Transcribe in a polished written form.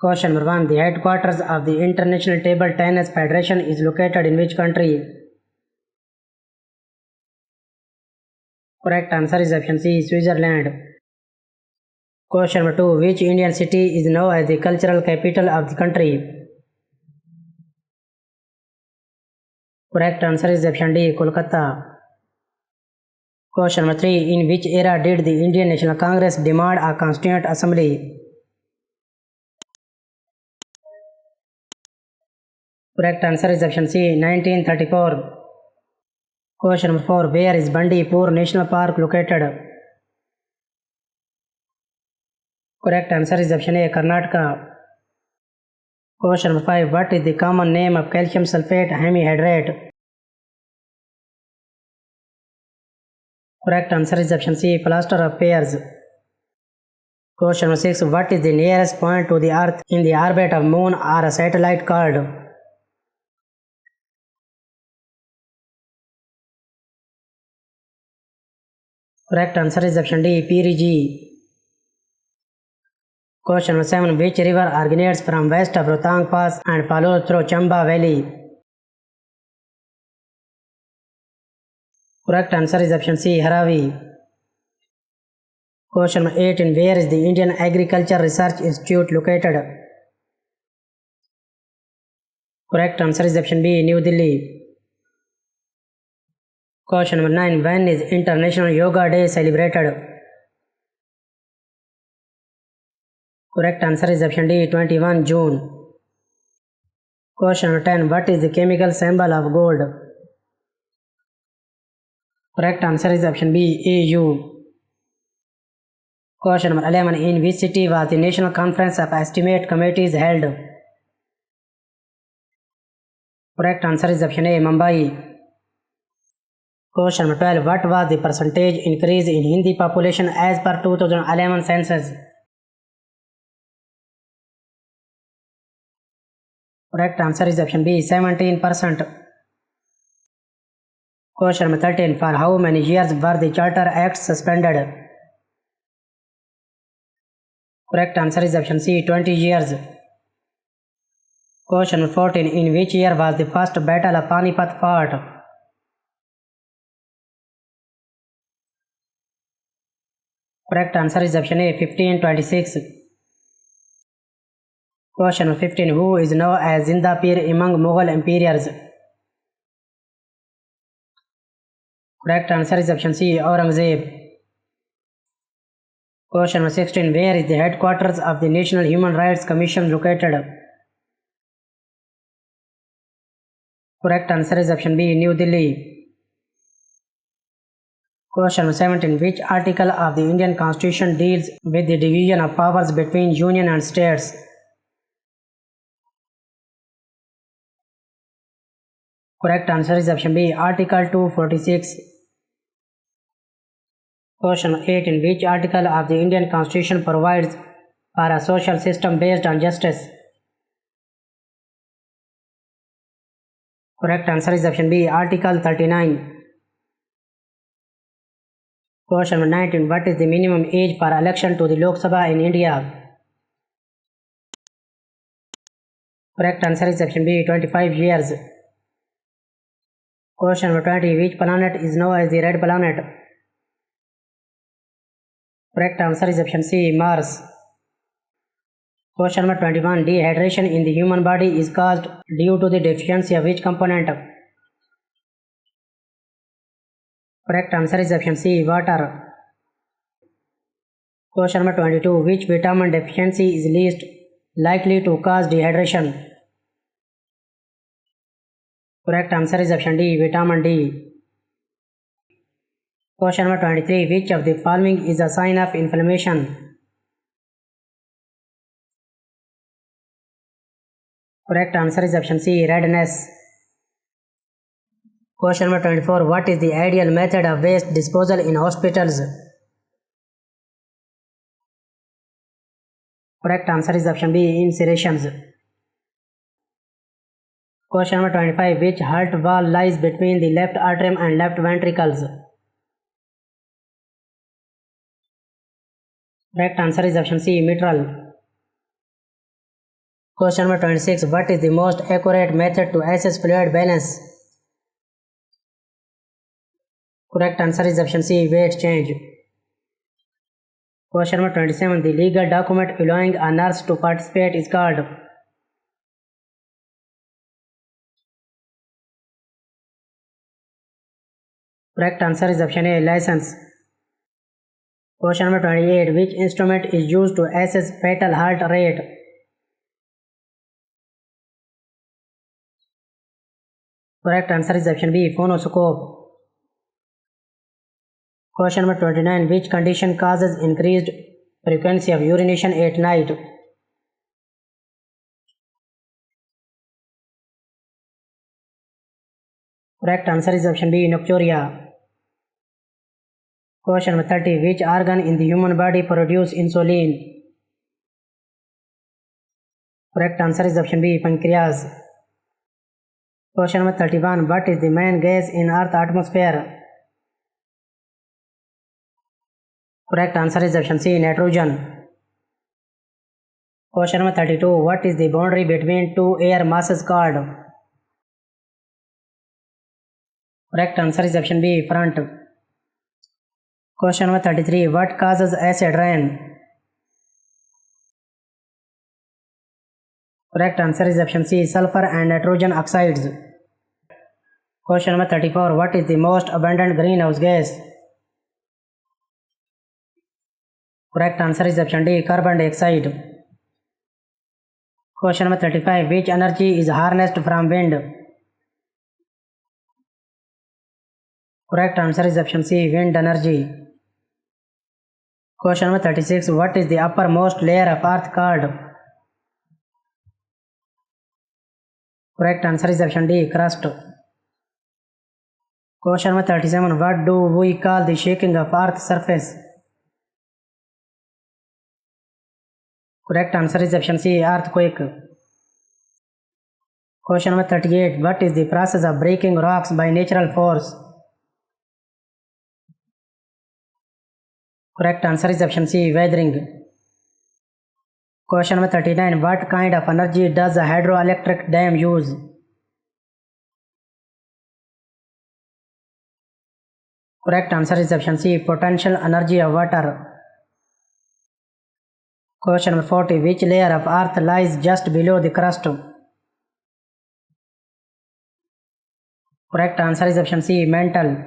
Question number 1. The headquarters of the International Table Tennis Federation is located in which country? Correct answer is option C, Switzerland. Question number 2. Which Indian city is known as the cultural capital of the country? Correct answer is option D, Kolkata. Question number 3. In which era did the Indian National Congress demand a constituent assembly? Correct answer is option C, 1934. Question number 4. Where is Bandipur National Park located? Correct answer is option A, Karnataka. Question number 5. What is the common name of calcium sulfate hemihydrate? Correct answer is option C, plaster of Paris. Question number 6. What is the nearest point to the Earth in the orbit of Moon or a satellite called? Correct answer is option D, Perigee. Question number 7. Which river originates from west of Rotang Pass and follows through Chamba Valley? Correct answer is option C, Haravi. Question number 8. In where is the Indian Agriculture Research Institute located? Correct answer is option B, New Delhi. Question number 9. When is International Yoga Day celebrated? Correct answer is option D, 21 June. Question number 10. What is the chemical symbol of gold? Correct answer is option B, AU. Question number 11. In which city was the National Conference of Estimate Committees held? Correct answer is option A, Mumbai. Question number 12. What was the percentage increase in Hindi population as per 2011 census? Correct answer is option B, 17%. Question number 13. For how many years were the Charter Acts suspended? Correct answer is option C, 20 years. Question number 14. In which year was the first battle of Panipat fought? Correct answer is option A, 1526. Question number 15. Who is known as Zinda Pir among Mughal emperors? Correct answer is option C, Aurangzeb. Question number 16. Where is the headquarters of the National Human Rights Commission located? Correct answer is option B, New Delhi. Question number 17. Which article of the Indian Constitution deals with the division of powers between union and states? Correct answer is option B, Article 246. Question number 18. Which article of the Indian Constitution provides for a social system based on justice? Correct answer is option B, Article 39. Question number 19. What is the minimum age for election to the Lok Sabha in India? Correct answer is option B, 25 years. Question number 20. Which planet is known as the red planet? Correct answer is option C, Mars. Question number 21. Dehydration in the human body is caused due to the deficiency of which component? Correct answer is option C, water. Question number 22. Which vitamin deficiency is least likely to cause dehydration? Correct answer is option D, vitamin D. Question number 23. Which of the following is a sign of inflammation? Correct answer is option C, redness. Question number 24. What is the ideal method of waste disposal in hospitals? Correct answer is option B, incinerations. Question number 25. Which heart valve lies between the left atrium and left ventricles? Correct answer is option C, mitral. Question number 26. What is the most accurate method to assess fluid balance? Correct answer is option C, weight change. Question number 27. The legal document allowing a nurse to participate is called. Correct answer is option A, license. Question number 28. Which instrument is used to assess fetal heart rate? Correct answer is option B, phonoscope. Question number 29. Which condition causes increased frequency of urination at night? Correct answer is option B, nocturia. Question number 30. Which organ in the human body produces insulin? Correct answer is option B, pancreas. Question number 31. What is the main gas in Earth's atmosphere? Correct answer is option C, nitrogen. Question number 32. What is the boundary between two air masses called? Correct answer is option B, front. Question number 33. What causes acid rain? Correct answer is option C, sulfur and nitrogen oxides. Question number 34. What is the most abundant greenhouse gas? Correct answer is option D, carbon dioxide. Question number 35. Which energy is harnessed from wind? Correct answer is option C, wind energy. Question number 36. What is the uppermost layer of Earth called? Correct answer is option D, crust. Question number 37. What do we call the shaking of Earth's surface? Correct answer is option C, earthquake. Question number 38. What is the process of breaking rocks by natural force? Correct answer is option C, weathering. Question number 39. What kind of energy does a hydroelectric dam use? Correct answer is option C, potential energy of water. Question number 40. Which layer of Earth lies just below the crust? Correct answer is option C, mantle.